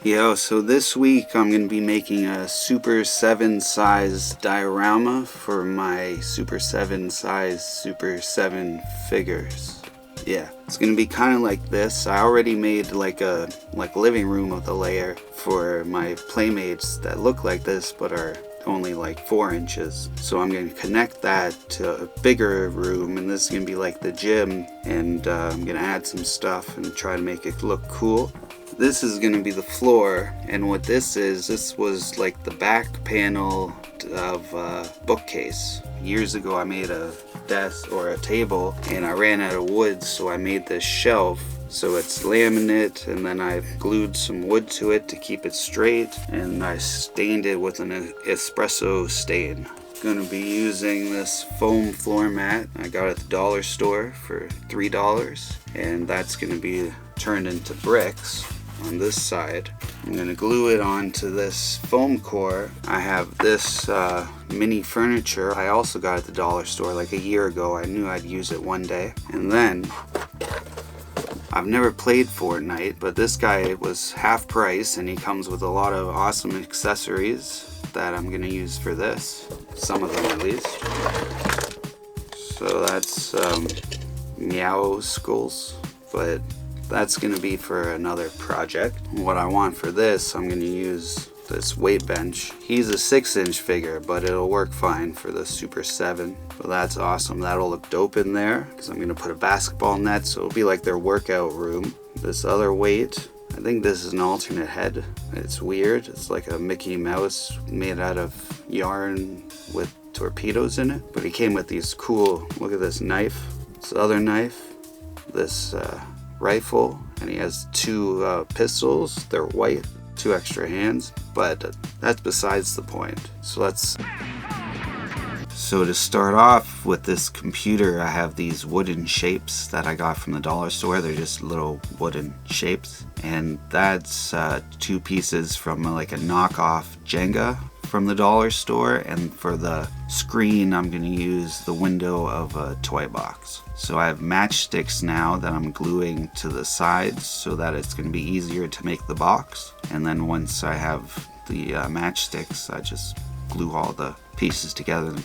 Yo, so this week I'm going to be making a Super7 Size Diorama for my Super7 Size Super7 figures. Yeah, it's going to be kind of like this. I already made like a living room of the layer for my playmates that look like this but are only like 4 inches. So I'm going to connect that to a bigger room, and this is going to be like the gym, and I'm going to add some stuff and try to make it look cool. This is going to be the floor, and what this was like the back panel of a bookcase. Years ago I made a desk or a table and I ran out of wood, so I made this shelf. So it's laminate, and then I glued some wood to it to keep it straight, and I stained it with an espresso stain. Going to be using this foam floor mat. I got it at the dollar store for $3, and that's going to be turned into bricks on this side. I'm going to glue it onto this foam core. I have this mini furniture I also got at the dollar store like a year ago. I knew I'd use it one day. And then I've never played Fortnite, but this guy was half price and he comes with a lot of awesome accessories that I'm going to use for this. Some of them at least. So that's meow skulls, but that's going to be for another project. What I want for this, I'm going to use this weight bench. He's a 6-inch figure, but it'll work fine for the Super 7. So that's awesome. That'll look dope in there, because I'm going to put a basketball net, so it'll be like their workout room. This other weight, I think this is an alternate head. It's weird. It's like a Mickey Mouse made out of yarn with torpedoes in it. But he came with these cool, look at this knife, this other knife, this rifle, and he has 2 pistols. They're white, 2 extra hands, but that's besides the point. So to start off with this computer, I have these wooden shapes that I got from the dollar store. They're just little wooden shapes, and that's 2 pieces from like a knockoff Jenga from the dollar store, and for the screen I'm going to use the window of a toy box. So I have matchsticks now that I'm gluing to the sides so that it's going to be easier to make the box, and then once I have the matchsticks, I just glue all the pieces together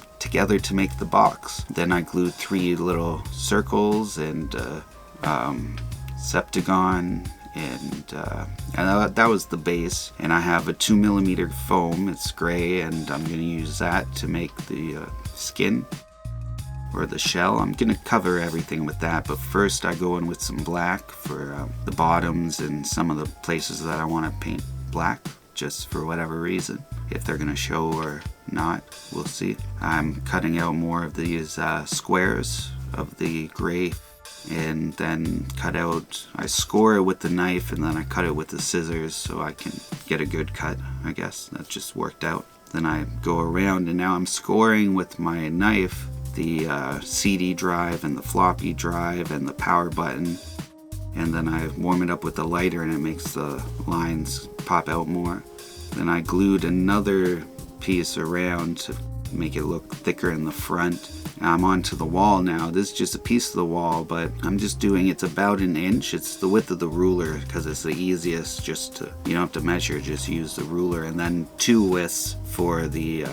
to make the box. Then I glued 3 little circles and septagon, and that was the base. And I have a 2mm foam. It's gray, and I'm going to use that to make the skin or the shell. I'm going to cover everything with that, but first I go in with some black for the bottoms and some of the places that I want to paint black, just for whatever reason. If they're going to show or not, we'll see. I'm cutting out more of these squares of the gray, and then I score it with the knife, and then I cut it with the scissors so I can get a good cut. I guess that just worked out. Then I go around, and now I'm scoring with my knife the CD drive and the floppy drive and the power button, and then I warm it up with the lighter, and it makes the lines pop out more. Then I glued another piece around to make it look thicker in the front. I'm onto the wall now. This is just a piece of the wall, but I'm just doing, it's about 1 inch. It's the width of the ruler because it's the easiest, just to, you don't have to measure, just use the ruler. And then 2 widths for the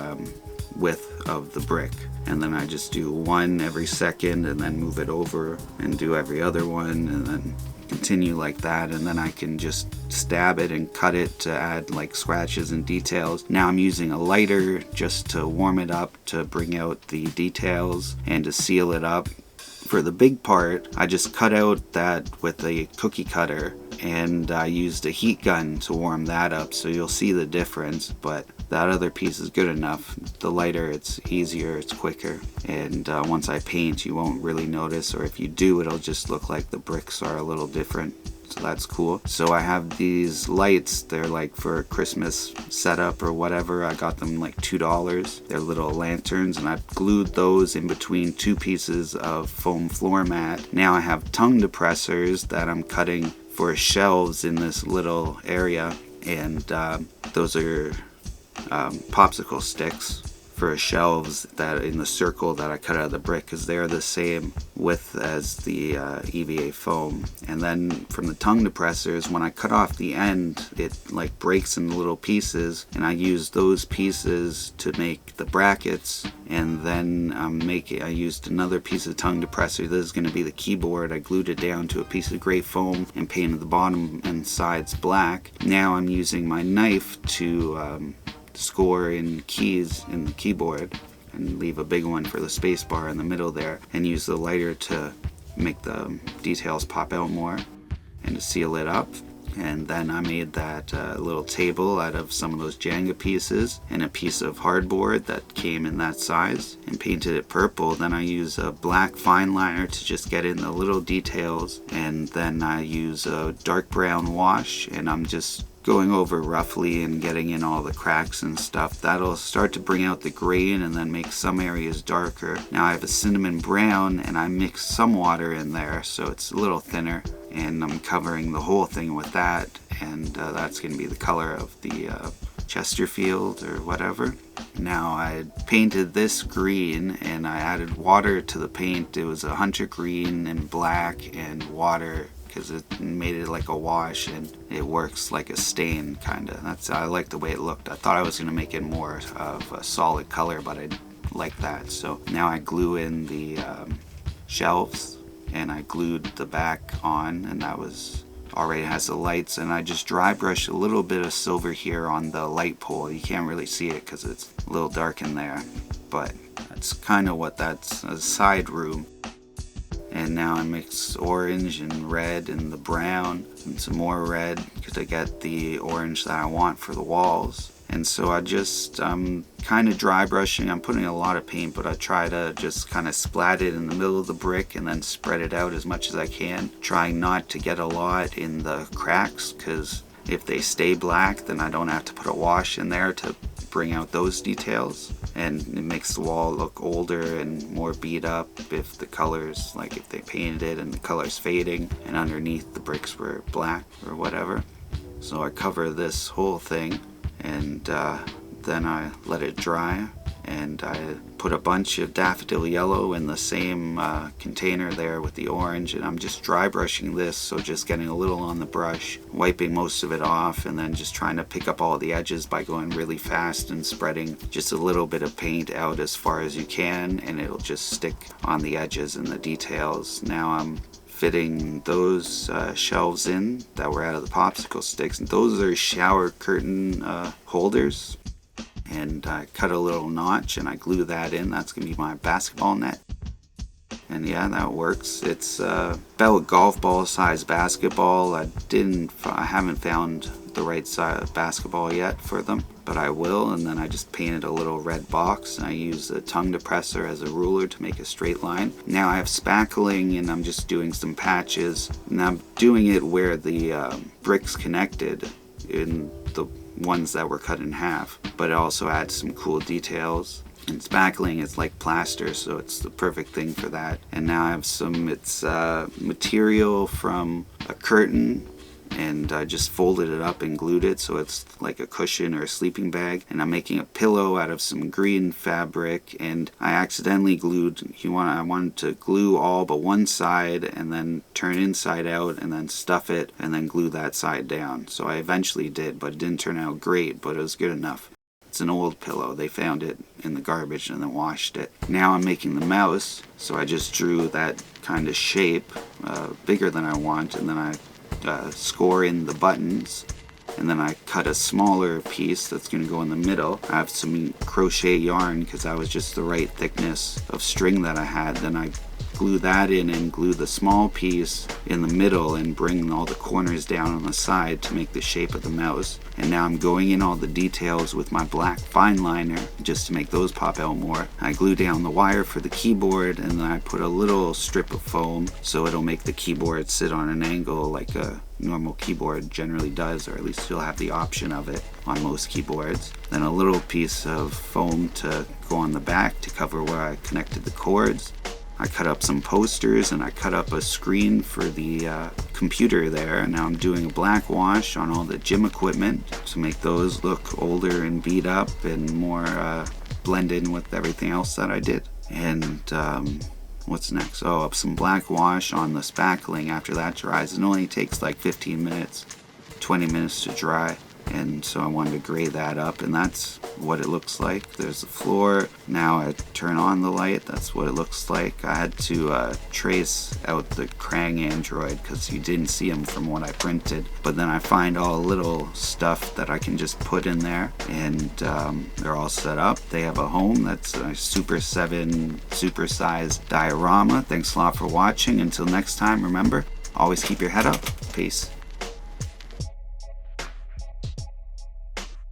width of the brick. And then I just do 1 every second, and then move it over and do every other one, and then continue like that, and then I can just stab it and cut it to add like scratches and details. Now I'm using a lighter just to warm it up to bring out the details and to seal it up. For the big part, I just cut out that with a cookie cutter, and I used a heat gun to warm that up, so you'll see the difference, but that other piece is good enough. The lighter, it's easier, it's quicker, and once I paint you won't really notice, or if you do, it'll just look like the bricks are a little different. So that's cool. So I have these lights. They're like for a Christmas setup or whatever. I got them like $2. They're little lanterns, and I've glued those in between 2 pieces of foam floor mat. Now I have tongue depressors that I'm cutting for shelves in this little area, and those are popsicle sticks for shelves that in the circle that I cut out of the brick, because they're the same width as the EVA foam. And then from the tongue depressors, when I cut off the end, it like breaks into little pieces, and I use those pieces to make the brackets. And then I used another piece of tongue depressor. This is going to be the keyboard. I glued it down to a piece of gray foam and painted the bottom and sides black. Now I'm using my knife to score in keys in the keyboard and leave a big one for the space bar in the middle there, and use the lighter to make the details pop out more and to seal it up. And then I made that little table out of some of those Jenga pieces and a piece of hardboard that came in that size, and painted it purple. Then I use a black fine liner to just get in the little details, and then I use a dark brown wash, and I'm just going over roughly and getting in all the cracks and stuff. That'll start to bring out the grain and then make some areas darker. Now I have a cinnamon brown, and I mix some water in there so it's a little thinner, and I'm covering the whole thing with that, and that's going to be the color of the Chesterfield or whatever. Now I painted this green, and I added water to the paint. It was a hunter green and black and water, because it made it like a wash, and it works like a stain kinda. I like the way it looked. I thought I was gonna make it more of a solid color, but I like that. So now I glue in the shelves, and I glued the back on, and that was already has the lights, and I just dry brush a little bit of silver here on the light pole. You can't really see it because it's a little dark in there, but that's kind of what that's a side room. And now I mix orange and red and the brown and some more red to get the orange that I want for the walls. And so I just kind of dry brushing. I'm putting a lot of paint, but I try to just kind of splat it in the middle of the brick and then spread it out as much as I can, trying not to get a lot in the cracks, because if they stay black, then I don't have to put a wash in there to bring out those details, and it makes the wall look older and more beat up if the colors, like if they painted it and the color's fading and underneath the bricks were black or whatever. So I cover this whole thing, and then I let it dry, and I put a bunch of daffodil yellow in the same container there with the orange, and I'm just dry brushing this, so just getting a little on the brush, wiping most of it off, and then just trying to pick up all the edges by going really fast and spreading just a little bit of paint out as far as you can, and it'll just stick on the edges and the details. Now I'm fitting those shelves in that were out of the popsicle sticks, and those are shower curtain holders. And I cut a little notch and I glue that in. That's going to be my basketball net. And yeah, that works. It's about golf ball size basketball. I haven't found the right size basketball yet for them, but I will. And then I just painted a little red box, and I use a tongue depressor as a ruler to make a straight line. Now I have spackling, and I'm just doing some patches, and I'm doing it where the bricks connected in the ones that were cut in half, but it also adds some cool details. And spackling is like plaster, so it's the perfect thing for that. And now I have it's material from a curtain, and I just folded it up and glued it so it's like a cushion or a sleeping bag. And I'm making a pillow out of some green fabric, and I accidentally glued, I wanted to glue all but one side and then turn inside out and then stuff it and then glue that side down. So I eventually did, but it didn't turn out great, but it was good enough. It's an old pillow. They found it in the garbage and then washed it. Now I'm making the mouse, so I just drew that kind of shape, bigger than I want, and then I score in the buttons, and then I cut a smaller piece that's going to go in the middle. I have some crochet yarn because that was just the right thickness of string that I had. Then I glue that in and glue the small piece in the middle and bring all the corners down on the side to make the shape of the mouse. And now I'm going in all the details with my black fine liner just to make those pop out more. I glue down the wire for the keyboard, and then I put a little strip of foam so it'll make the keyboard sit on an angle like a normal keyboard generally does, or at least you'll have the option of it on most keyboards. Then a little piece of foam to go on the back to cover where I connected the cords. I cut up some posters, and I cut up a screen for the computer there, and now I'm doing a black wash on all the gym equipment to make those look older and beat up and more blend in with everything else that I did. And what's next? Oh, some black wash on the spackling after that dries. It only takes like 15 minutes, 20 minutes to dry. And so I wanted to gray that up, and that's what it looks like. There's the floor. Now I turn on the light. That's what it looks like. I had to trace out the Krang android because you didn't see him from what I printed. But then I find all the little stuff that I can just put in there, and they're all set up. They have a home. That's a Super7 Super Size Diorama. Thanks a lot for watching. Until next time, remember, always keep your head up. Peace.